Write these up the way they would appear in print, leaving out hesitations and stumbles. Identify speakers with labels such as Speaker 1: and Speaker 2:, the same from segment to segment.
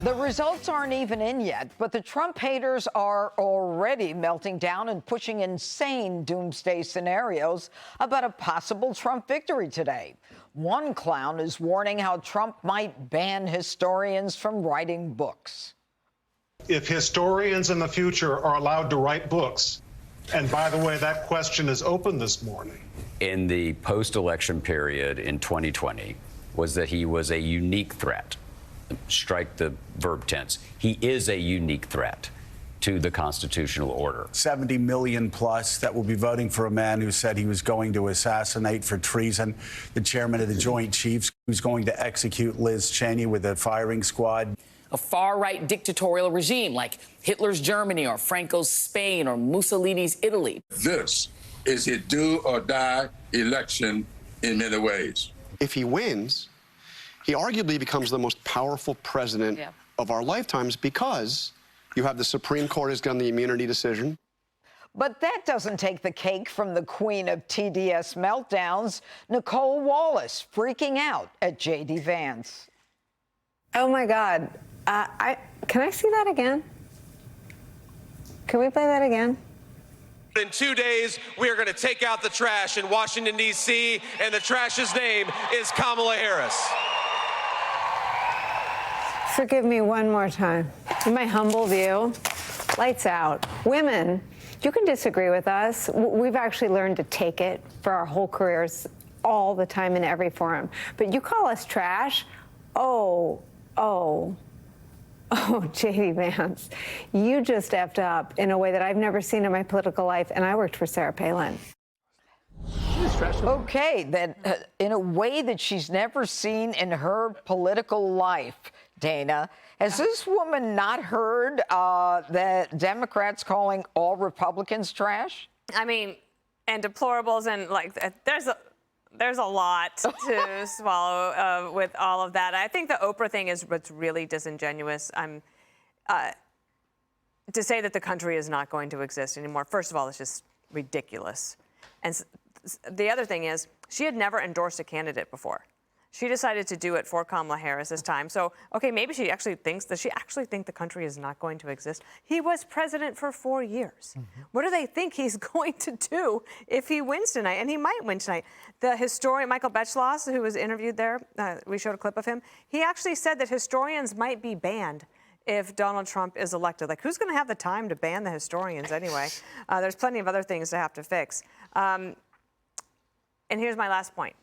Speaker 1: The results aren't even in yet, but the Trump haters are already melting down and pushing insane doomsday scenarios about a possible Trump victory today. One clown is warning how Trump might ban historians from writing books.
Speaker 2: If historians in the future are allowed to write books, and by the way, that question is open this morning.
Speaker 3: In the post-election period in 2020 was that he was a unique threat. Strike the verb tense. He is a unique threat to the constitutional order.
Speaker 4: 70 million plus that will be voting for a man who said he was going to assassinate for treason the chairman of the Joint Chiefs, who's going to execute Liz Cheney with a firing squad.
Speaker 5: A far-right dictatorial regime like Hitler's Germany or Franco's Spain or Mussolini's Italy.
Speaker 6: This is a do-or-die election in many ways.
Speaker 7: If he wins, he arguably becomes the most powerful president of our lifetimes because you have the Supreme Court has done the immunity decision.
Speaker 1: But that doesn't take the cake from the queen of TDS meltdowns, Nicole Wallace, freaking out at J.D. Vance.
Speaker 8: Oh, my God. Can I see that again? Can we play that again?
Speaker 9: In 2 days, we are going to take out the trash in Washington, D.C., and the trash's name is Kamala Harris.
Speaker 8: Forgive me one more time. In my humble view, lights out. Women, you can disagree with us. We've actually learned to take it for our whole careers all the time in every forum. But you call us trash? Oh, J.D. Vance, you just effed up in a way that I've never seen in my political life, and I worked for Sarah Palin.
Speaker 1: Okay, that in a way that she's never seen in her political life, Dana. Has this woman not heard that Democrats calling all Republicans trash?
Speaker 10: I mean, and deplorables, and like there's a lot to swallow with all of that. I think the Oprah thing is what's really disingenuous. To say that the country is not going to exist anymore, first of all, it's just ridiculous. And the other thing is, she had never endorsed a candidate before. She decided to do it for Kamala Harris this time. So, okay, maybe she actually thinks, does she actually think the country is not going to exist? He was president for 4 years. What do they think he's going to do if he wins tonight? And he might win tonight. The historian, Michael Beschloss, who was interviewed there, we showed a clip of him, he actually said that historians might be banned if Donald Trump is elected. Like, who's going to have the time to ban the historians anyway? There's plenty of other things to have to fix. And here's my last point.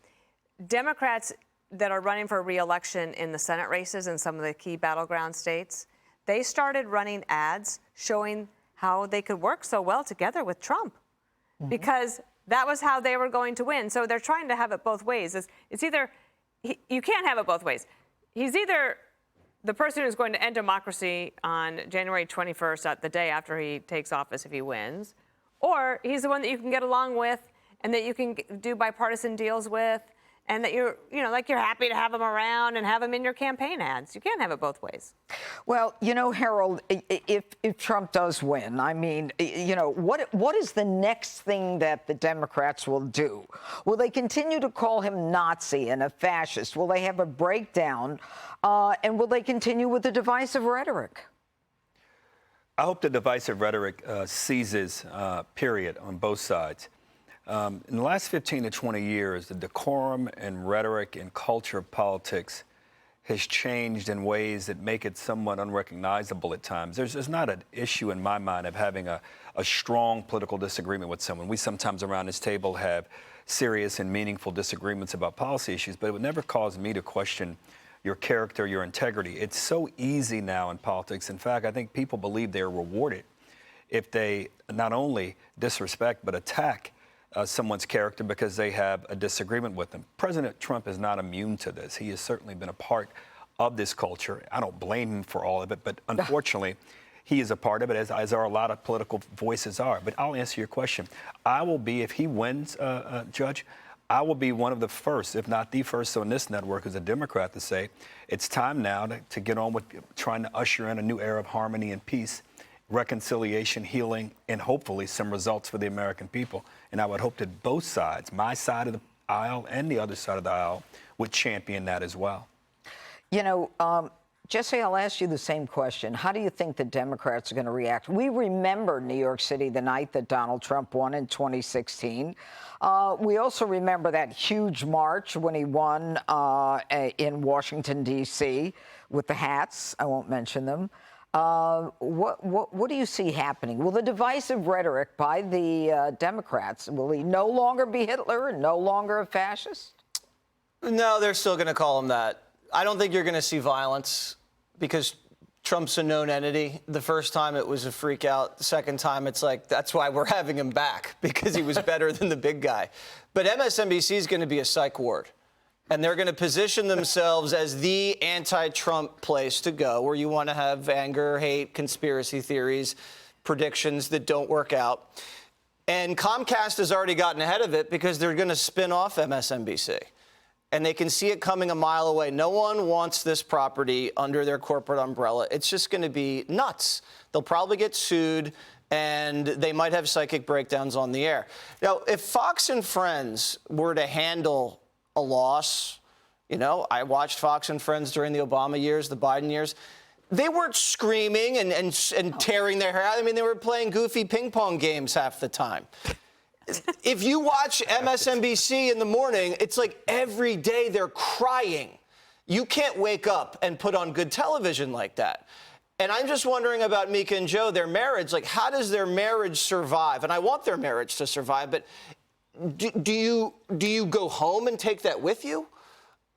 Speaker 10: Democrats that are running for re-election in the Senate races in some of the key battleground states, they started running ads showing how they could work so well together with Trump because that was how they were going to win. So they're trying to have it both ways. It's either, you can't have it both ways. He's either the person who's going to end democracy on January 21st, the day after he takes office if he wins, or he's the one that you can get along with and that you can do bipartisan deals with, and that you're happy to have him around and have him in your campaign ads. You can't have it both ways.
Speaker 1: Well, Harold, if Trump does win, I mean, what is the next thing that the Democrats will do? Will they continue to call him Nazi and a fascist? Will they have a breakdown? And will they continue with the divisive rhetoric?
Speaker 11: I hope the divisive rhetoric ceases, period, on both sides. In the last 15 to 20 years, the decorum and rhetoric and culture of politics has changed in ways that make it somewhat unrecognizable at times. There's not an issue in my mind of having a strong political disagreement with someone. We sometimes around this table have serious and meaningful disagreements about policy issues, but it would never cause me to question your character, your integrity. It's so easy now in politics. In fact, I think people believe they're rewarded if they not only disrespect but attack someone's character because they have a disagreement with them. President Trump is not immune to this. He has certainly been a part of this culture. I don't blame him for all of it, but unfortunately, he is a part of it, as are a lot of political voices are. But I'll answer your question. I will be, if he wins, Judge, I will be one of the first, if not the first on this network as a Democrat to say it's time now to get on with trying to usher in a new era of harmony and peace, reconciliation, healing, and hopefully some results for the American people. And I would hope that both sides, my side of the aisle and the other side of the aisle, would champion that as well.
Speaker 1: Jesse, I'll ask you the same question. How do you think the Democrats are going to react? We remember New York City the night that Donald Trump won in 2016. We also remember that huge march when he won in Washington, D.C. with the hats. I won't mention them. What do you see happening? Will the divisive rhetoric by the Democrats, will he no longer be Hitler and no longer a fascist?
Speaker 12: No, they're still going to call him that. I don't think you're going to see violence because Trump's a known entity. The first time it was a freak out. The second time it's like, that's why we're having him back, because he was better than the big guy. But MSNBC is going to be a psych ward. And they're going to position themselves as the anti-Trump place to go, where you want to have anger, hate, conspiracy theories, predictions that don't work out. And Comcast has already gotten ahead of it because they're going to spin off MSNBC. And they can see it coming a mile away. No one wants this property under their corporate umbrella. It's just going to be nuts. They'll probably get sued, and they might have psychic breakdowns on the air. Now, if Fox and Friends were to handle a loss, you know, I watched Fox and Friends during the Obama years, the Biden years. They weren't screaming and tearing their hair out. I mean, they were playing goofy ping pong games half the time. If you watch MSNBC in the morning, it's like every day they're crying. You can't wake up and put on good television like that. And I'm just wondering about Mika and Joe, their marriage. Like, how does their marriage survive? And I want their marriage to survive, but do you go home and take that with you?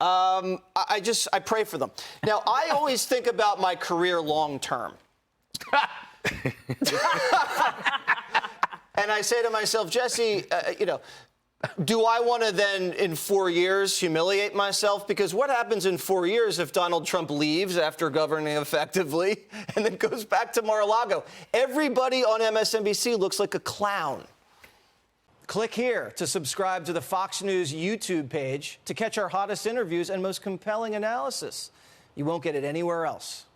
Speaker 12: I pray for them. Now, I always think about my career long term. And I say to myself, Jesse, you know, do I want to then in 4 years humiliate myself? Because what happens in 4 years if Donald Trump leaves after governing effectively and then goes back to Mar-a-Lago? Everybody on MSNBC looks like a clown.
Speaker 13: Click here to subscribe to the Fox News YouTube page to catch our hottest interviews and most compelling analysis. You won't get it anywhere else.